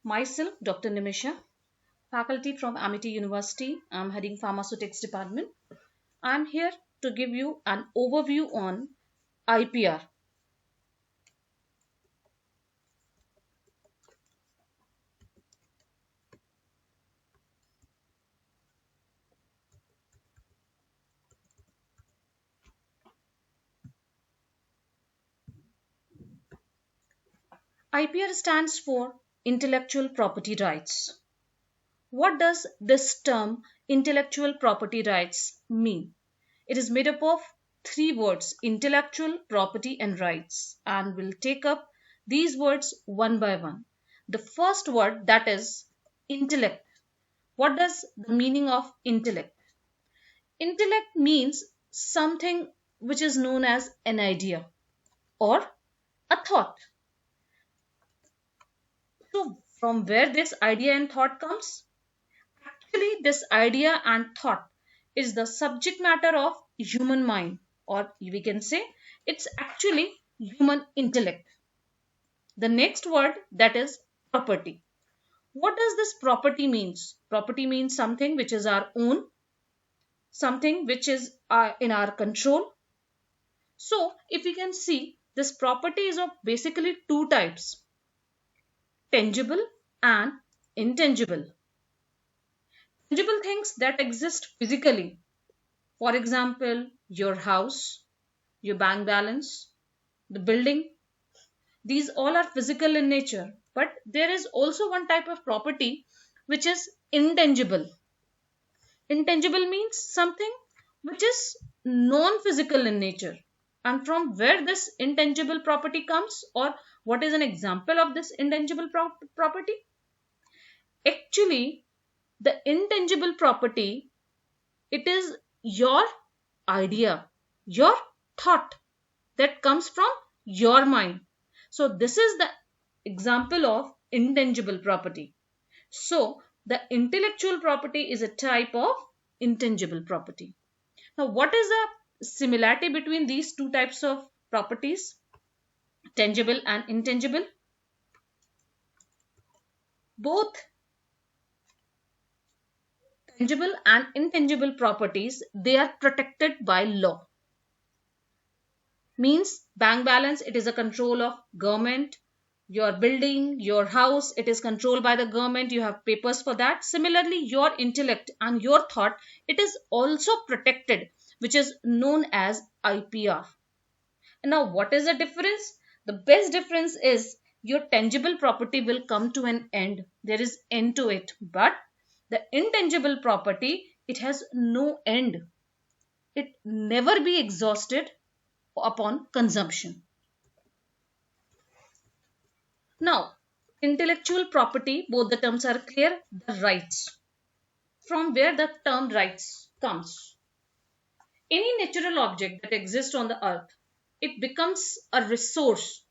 Myself, Dr. Nimisha, faculty from Amity University. I'm heading Pharmaceutics Department. I'm here to give you an overview on IPR. IPR stands for Intellectual Property Rights. What does this term intellectual property rights mean? It is made up of three words: intellectual, property, and rights, and we'll take up these words one by one. The first word, that is intellect. What does the meaning of intellect? Intellect means something which is known as an idea or a thought. So, from where this idea and thought comes? Actually, this idea and thought is the subject matter of human mind, or we can say it's actually human intellect. The next word, that is property. What does this property means? Property means something which is our own, something which is in our control. So, if we can see, this property is of basically two types: tangible and intangible. Tangible things that exist physically. For example, your house, your bank balance, the building. These all are physical in nature. But there is also one type of property which is intangible. Intangible means something which is non-physical in nature. And from where this intangible property comes, or what is an example of this intangible property? Actually, the intangible property, it is your idea, your thought that comes from your mind. So this is the example of intangible property. So the intellectual property is a type of intangible property. Now, what is the similarity between these two types of properties, tangible and intangible? Both tangible and intangible properties, they are protected by law. Means bank balance, it is a control of government. Your building, your house, it is controlled by the government. You have papers for that. Similarly, your intellect and your thought, it is also protected, which is known as IPR. And now, what is the difference? The best difference is your tangible property will come to an end. There is end to it. But the intangible property, it has no end. It never be exhausted upon consumption. Now, intellectual property, both the terms are clear. The rights. From where the term rights comes? Any natural object that exists on the earth, it becomes a resource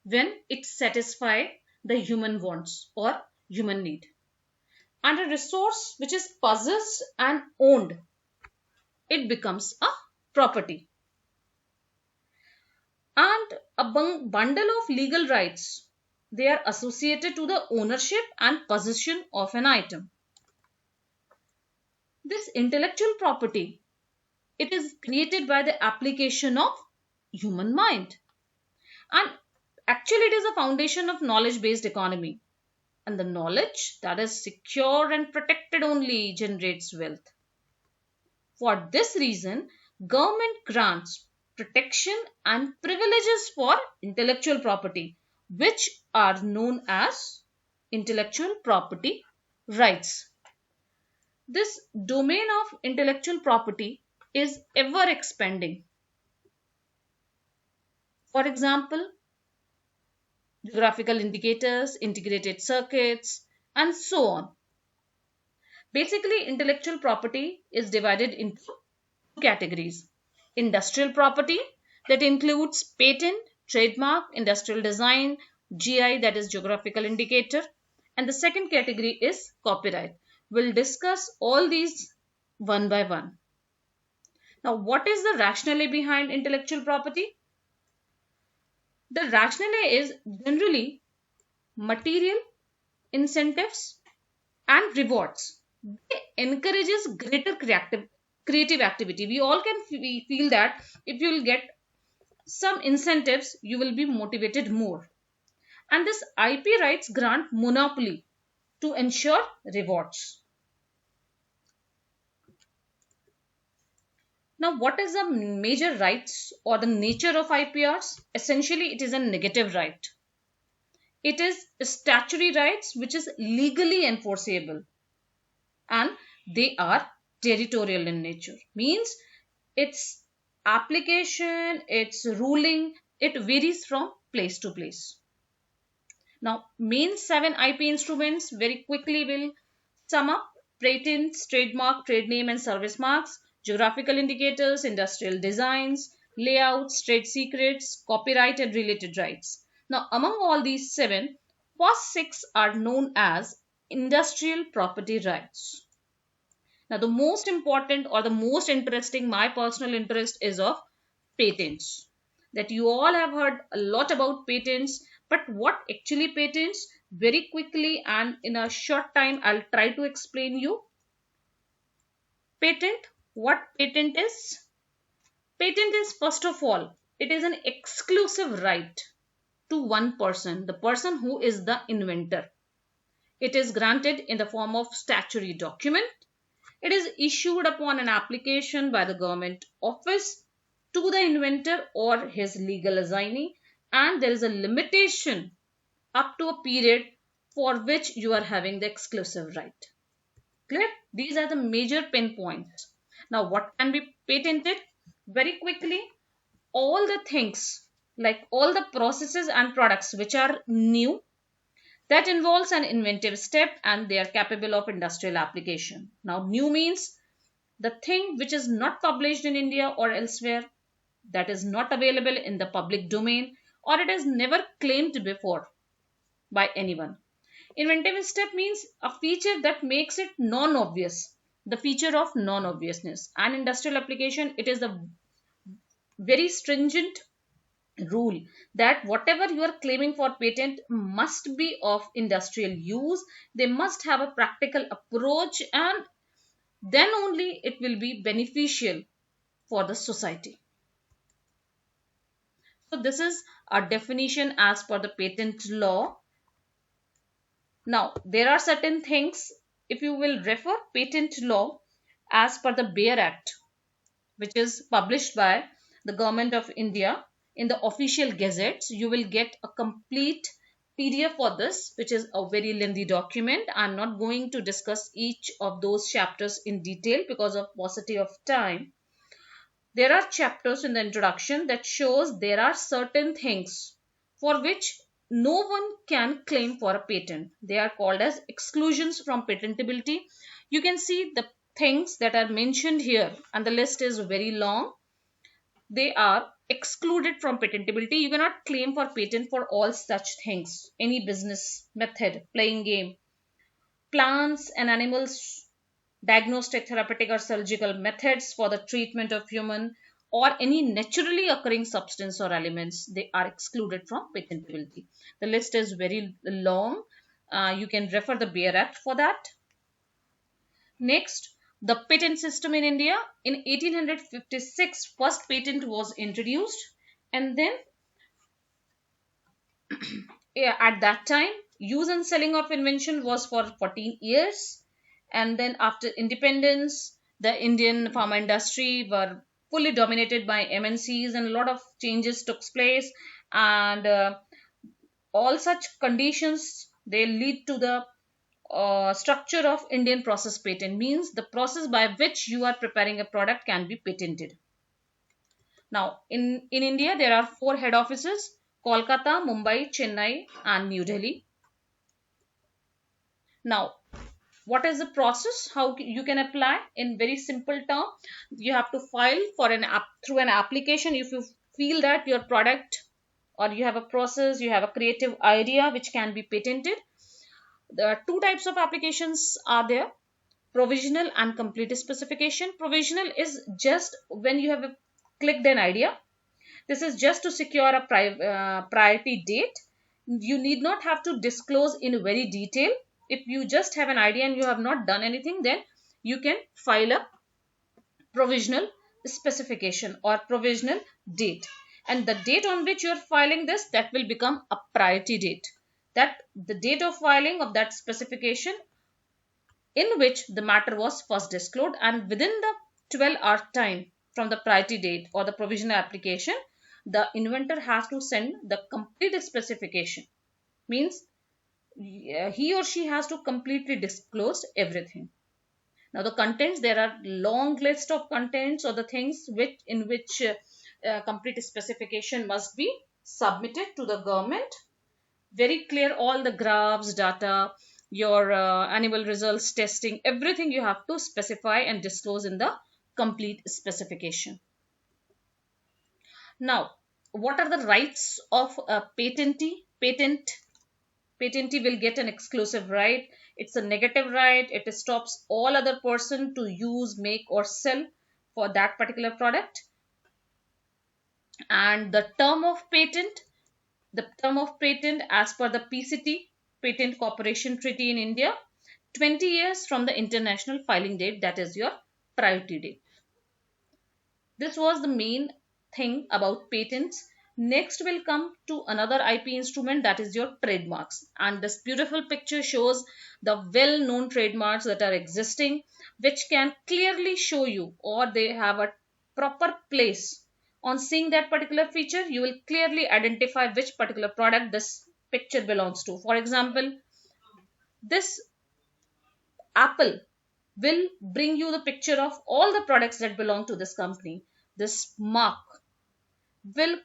when it satisfies the human wants or human need. And a resource which is possessed and owned, it becomes a property. And a bundle of legal rights, they are associated to the ownership and possession of an item. This intellectual property, it is created by the application of human mind. And actually, it is a foundation of knowledge-based economy. And the knowledge that is secure and protected only generates wealth. For this reason, government grants protection and privileges for intellectual property, which are known as intellectual property rights. This domain of intellectual property is ever expanding. For example, geographical indicators, integrated circuits, and so on. Basically, intellectual property is divided into two categories. Industrial property, that includes patent, trademark, industrial design, GI, that is geographical indicator. And the second category is copyright. We'll discuss all these one by one. Now, what is the rationale behind intellectual property? The rationale is generally material incentives, and rewards. They encourages greater creative activity. We all can feel that if you will get some incentives, you will be motivated more. And this IP rights grant monopoly to ensure rewards. Now, what is the major rights or the nature of IPRs? Essentially, it is a negative right. It is statutory rights which is legally enforceable, and they are territorial in nature. Means its application, its ruling, it varies from place to place. Now, main 7 IP instruments very quickly will sum up: patents, trademark, trade name and service marks, geographical indicators, industrial designs, layouts, trade secrets, copyright and related rights. Now, among all these 7, first 6 are known as industrial property rights. Now, the most important or the most interesting, my personal interest is of patents. That you all have heard a lot about patents, but what actually patents? Very quickly and in a short time, I'll try to explain you. Patent, what patent is? Patent is, first of all, it is an exclusive right to one person, the person who is the inventor. It is granted in the form of statutory document. It is issued upon an application by the government office to the inventor or his legal assignee, and there is a limitation up to a period for which you are having the exclusive right. Clear? These are the major pinpoints. Now, what can be patented? Very quickly, all the things, like all the processes and products which are new, that involves an inventive step and they are capable of industrial application. Now, new means the thing which is not published in India or elsewhere, that is not available in the public domain, or it is never claimed before by anyone. Inventive step means a feature that makes it non-obvious, the feature of non-obviousness. And industrial application, it is the very stringent rule that whatever you are claiming for patent must be of industrial use. They must have a practical approach, and then only it will be beneficial for the society. So this is a definition as per the patent law. Now, there are certain things, if you will refer patent law as per the Bear Act, which is published by the Government of India in the official gazettes, you will get a complete PDF for this, which is a very lengthy document. I'm not going to discuss each of those chapters in detail because of paucity of time. There are chapters in the introduction that shows there are certain things for which no one can claim for a patent. They are called as exclusions from patentability. You can see the things that are mentioned here, and the list is very long. They are excluded from patentability. You cannot claim for patent for all such things: any business method, playing game, plants and animals, diagnostic, therapeutic or surgical methods for the treatment of human, or any naturally occurring substance or elements. They are excluded from patentability. The list is very long. You can refer the Bear Act for that. Next, the patent system in India. In 1856, first patent was introduced, and then at that time, use and selling of invention was for 14 years. And then after independence, the Indian pharma industry were fully dominated by MNCs, and a lot of changes took place. And all such conditions, they lead to the structure of Indian process patent, means the process by which you are preparing a product can be patented. Now, in India, there are 4 head offices: Kolkata, Mumbai, Chennai, and New Delhi. Now, what is the process? How you can apply? In very simple term, you have to file for an app through an application if you feel that your product, or you have a process, you have a creative idea which can be patented. There are 2 types of applications are there: provisional and complete specification. Provisional is just when you have clicked an idea. This is just to secure a priority date. You need not have to disclose in very detail. If you just have an idea and you have not done anything, then you can file a provisional specification or provisional date, and the date on which you are filing this, that will become a priority date, that the date of filing of that specification in which the matter was first disclosed, and within the 12-hour time from the priority date or the provisional application, the inventor has to send the complete specification. Means he or she has to completely disclose everything. Now the contents, there are long list of contents or the things which in which complete specification must be submitted to the government. Very clear, all the graphs, data, your annual results, testing, everything you have to specify and disclose in the complete specification. Now, what are the rights of a patentee? Patentee will get an exclusive right. It's a negative right. It stops all other person to use, make or sell for that particular product. And the term of patent as per the PCT, Patent Cooperation Treaty in India, 20 years from the international filing date, that is your priority date. This was the main thing about patents. Next will come to another IP instrument, that is your trademarks. And this beautiful picture shows the well-known trademarks that are existing, which can clearly show you, or they have a proper place. On seeing that particular feature, you will clearly identify which particular product this picture belongs to. For example, this Apple will bring you the picture of all the products that belong to this company. This mark will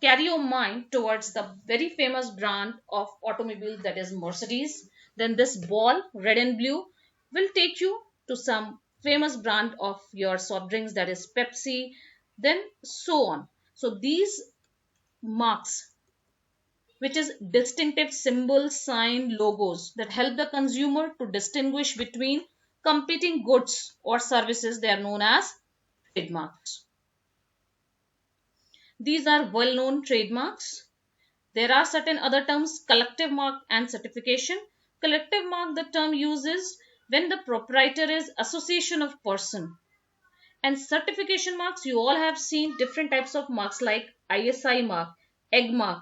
carry your mind towards the very famous brand of automobile, that is Mercedes. Then this ball, red and blue, will take you to some famous brand of your soft drinks, that is Pepsi, then so on. So these marks, which is distinctive symbols, sign, logos that help the consumer to distinguish between competing goods or services, they are known as trademarks. These are well-known trademarks. There are certain other terms, collective mark and certification. Collective mark, the term uses when the proprietor is association of person. And certification marks, you all have seen different types of marks like ISI mark, egg mark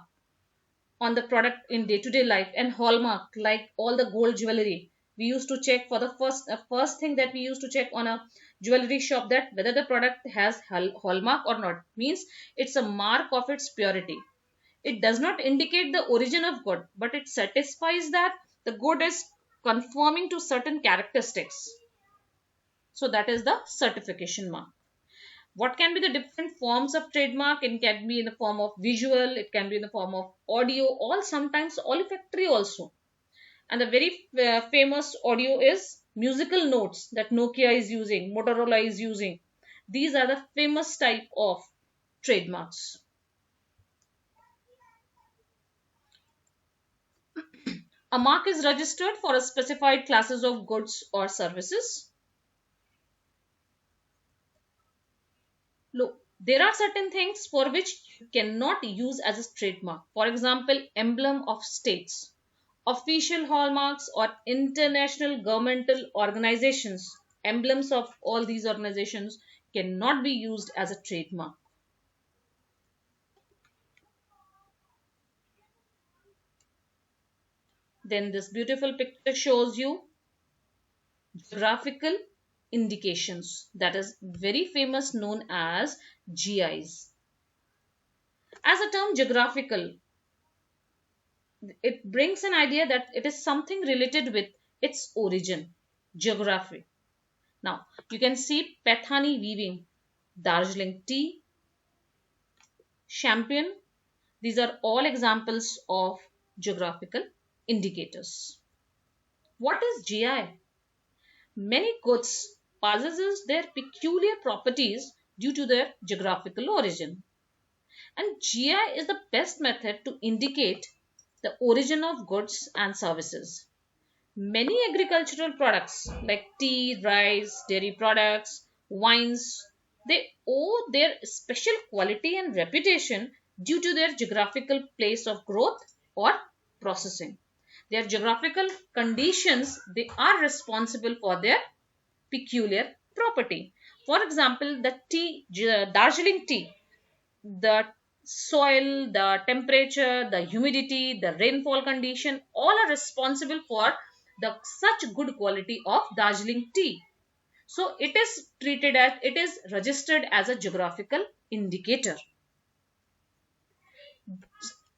on the product in day-to-day life, and hallmark, like all the gold jewelry. We used to check for the first thing that we used to check on a jewelry shop, that whether the product has hallmark or not. Means it's a mark of its purity. It does not indicate the origin of good, but it satisfies that the good is conforming to certain characteristics. So that is the certification mark. What can be the different forms of trademark? It can be in the form of visual, it can be in the form of audio, or sometimes olfactory also. And the very famous audio is musical notes that Nokia is using, Motorola is using. These are the famous type of trademarks. A mark is registered for a specified classes of goods or services. Look, there are certain things for which you cannot use as a trademark. For example, emblem of states, official hallmarks, or international governmental organizations. Emblems of all these organizations cannot be used as a trademark. Then this beautiful picture shows you geographical indications, that is very famous, known as GIs. As a term geographical, it brings an idea that it is something related with its origin, geography. Now you can see Pathani weaving, Darjeeling tea, Champion. These are all examples of geographical indicators. What is GI? Many goods possesses their peculiar properties due to their geographical origin. And GI is the best method to indicate the origin of goods and services. Many agricultural products like tea, rice, dairy products, wines, they owe their special quality and reputation due to their geographical place of growth or processing. Their geographical conditions, they are responsible for their peculiar property. For example, the Darjeeling tea, the soil, the temperature, the humidity, the rainfall condition, all are responsible for the such good quality of Darjeeling tea. So it is treated as, it is registered as a geographical indicator.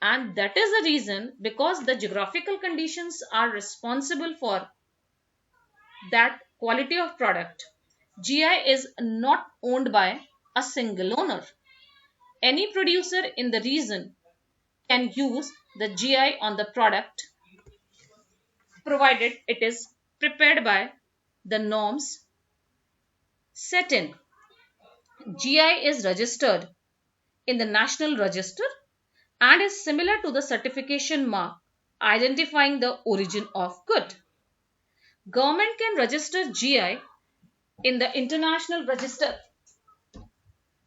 And that is the reason, because the geographical conditions are responsible for that quality of product. GI is not owned by a single owner. Any producer in the region can use the GI on the product, provided it is prepared by the norms set in. GI is registered in the National Register and is similar to the certification mark identifying the origin of good. Government can register GI in the International Register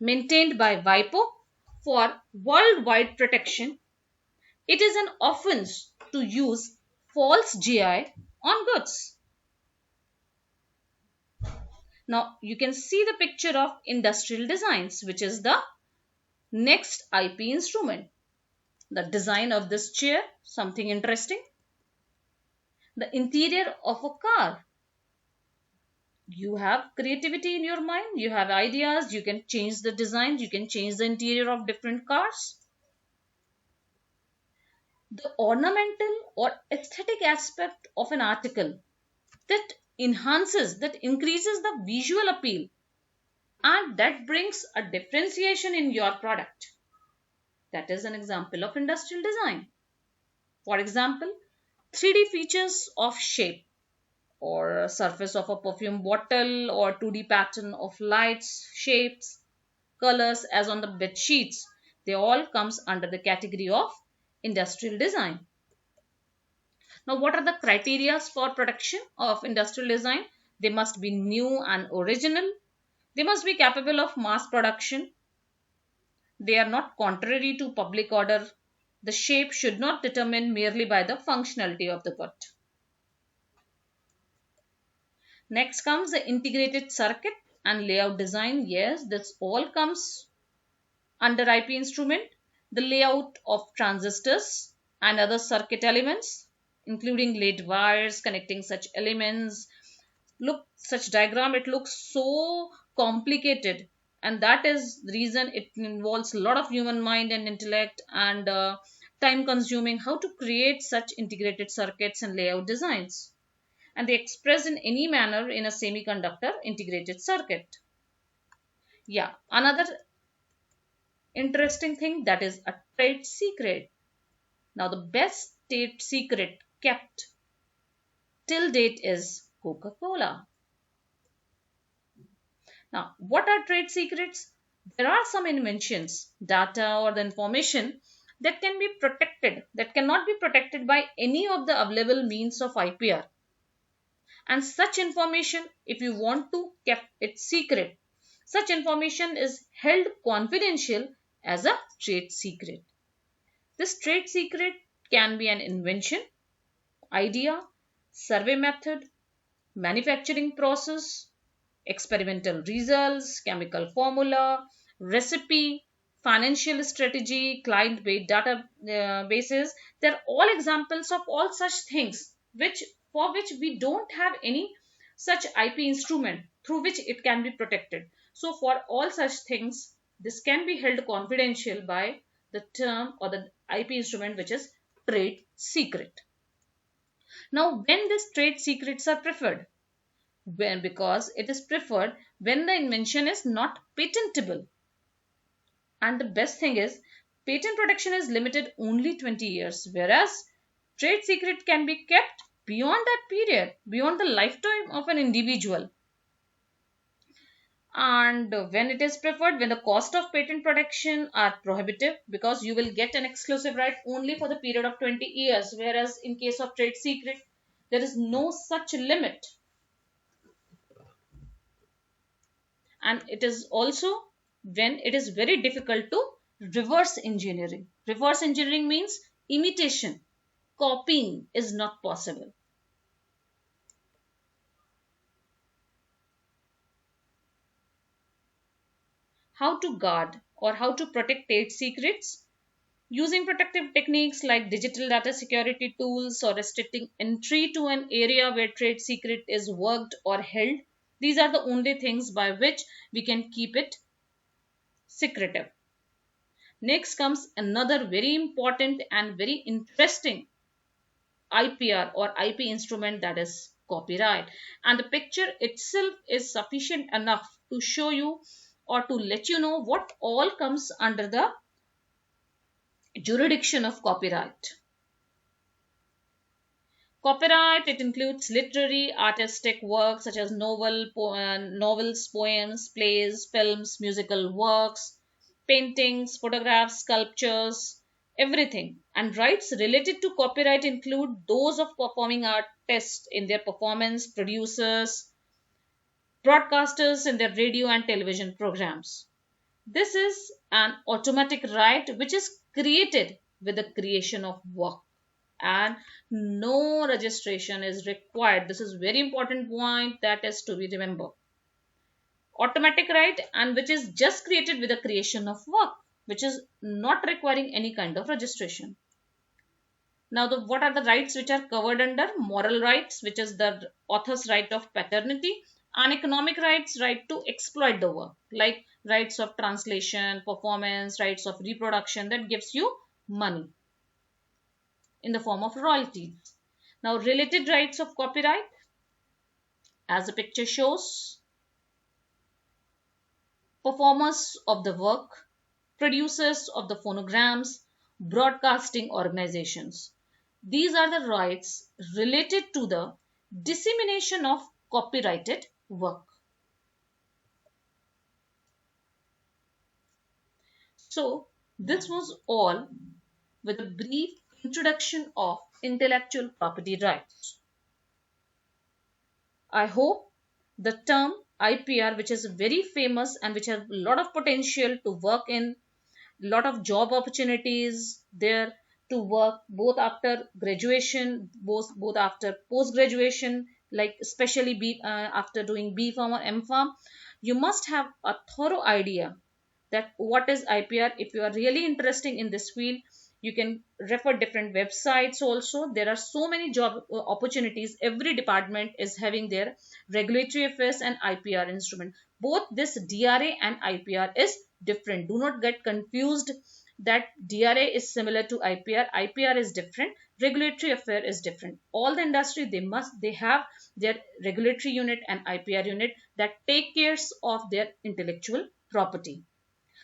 maintained by WIPO for worldwide protection. It is an offense to use false GI on goods. Now you can see the picture of industrial designs, which is the next IP instrument. The design of this chair, something interesting. The interior of a car. You have creativity in your mind, you have ideas, you can change the design, you can change the interior of different cars. The ornamental or aesthetic aspect of an article that enhances, that increases the visual appeal, and that brings a differentiation in your product. That is an example of industrial design. For example, 3D features of shape or surface of a perfume bottle, or 2D pattern of lights, shapes, colors as on the bed sheets. They all comes under the category of industrial design. Now, what are the criteria for production of industrial design? They must be new and original. They must be capable of mass production. They are not contrary to public order. The shape should not determine merely by the functionality of the good. Next comes the integrated circuit and layout design. Yes, this all comes under IP instrument. The layout of transistors and other circuit elements, including laid wires connecting such elements. Look, such diagram, it looks so complicated, and that is the reason it involves a lot of human mind and intellect and time consuming how to create such integrated circuits and layout designs. And they express in any manner in a semiconductor integrated circuit. Yeah, another interesting thing, that is a trade secret. Now the best trade secret kept till date is Coca-Cola. Now, what are trade secrets? There are some inventions, data or the information that can be protected, that cannot be protected by any of the available means of IPR. And such information, if you want to keep it secret, such information is held confidential as a trade secret. This trade secret can be an invention, idea, survey method, manufacturing process, experimental results, chemical formula, recipe, financial strategy, client-based databases. They are all examples of all such things for which we don't have any such IP instrument through which it can be protected. So for all such things, this can be held confidential by the term or the IP instrument, which is trade secret. Now, when these trade secrets are preferred? Because it is preferred when the invention is not patentable. And the best thing is, patent protection is limited only 20 years, whereas trade secret can be kept beyond that period, beyond the lifetime of an individual. And when it is preferred, when the cost of patent protection are prohibitive, because you will get an exclusive right only for the period of 20 years, whereas in case of trade secret, there is no such limit. And it is also when it is very difficult to reverse engineering. Reverse engineering means imitation, copying is not possible. How to guard or how to protect trade secrets? Using protective techniques like digital data security tools or restricting entry to an area where trade secret is worked or held. These are the only things by which we can keep it secretive. Next comes another very important and very interesting IPR or IP instrument, that is copyright. And the picture itself is sufficient enough to show you or to let you know what all comes under the jurisdiction of copyright. Copyright, it includes literary, artistic works such as novels, poems, plays, films, musical works, paintings, photographs, sculptures, everything. And rights related to copyright include those of performing artists in their performance, producers, broadcasters in their radio and television programs. This is an automatic right which is created with the creation of work, and no registration is required. This is very important point that is to be remembered. Automatic right, and which is just created with the creation of work, which is not requiring any kind of registration. Now, what are the rights which are covered under? Moral rights, which is the author's right of paternity, and economic rights, right to exploit the work, like rights of translation, performance, rights of reproduction, that gives you money in the form of royalties. Now, related rights of copyright, as the picture shows, performers of the work, producers of the phonograms, broadcasting organizations. These are the rights related to the dissemination of copyrighted work. So, this was all with a brief introduction of intellectual property rights. I hope the term IPR, which is very famous and which has a lot of potential to work in, lot of job opportunities there, to work both after graduation, both after post graduation, like especially after doing B Farm or M Farm. You must have a thorough idea that what is IPR. If you are really interested in this field, you can refer different websites also. There are so many job opportunities. Every department is having their regulatory affairs and IPR instrument. Both this DRA and IPR is different. Do not get confused that DRA is similar to IPR. IPR is different. Regulatory affair is different. All the industry, they have their regulatory unit and IPR unit that take cares of their intellectual property.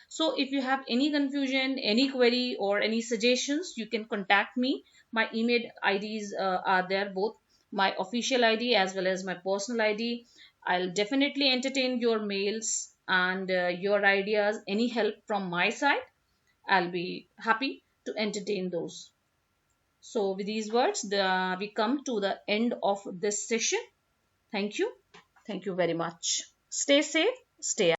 So if you have any confusion, any query or any suggestions, you can contact me. My email IDs are there, both my official ID as well as my personal ID. I'll definitely entertain your mails and your ideas, any help from my side. I'll be happy to entertain those. So with these words, we come to the end of this session. Thank you. Thank you very much. Stay safe. Stay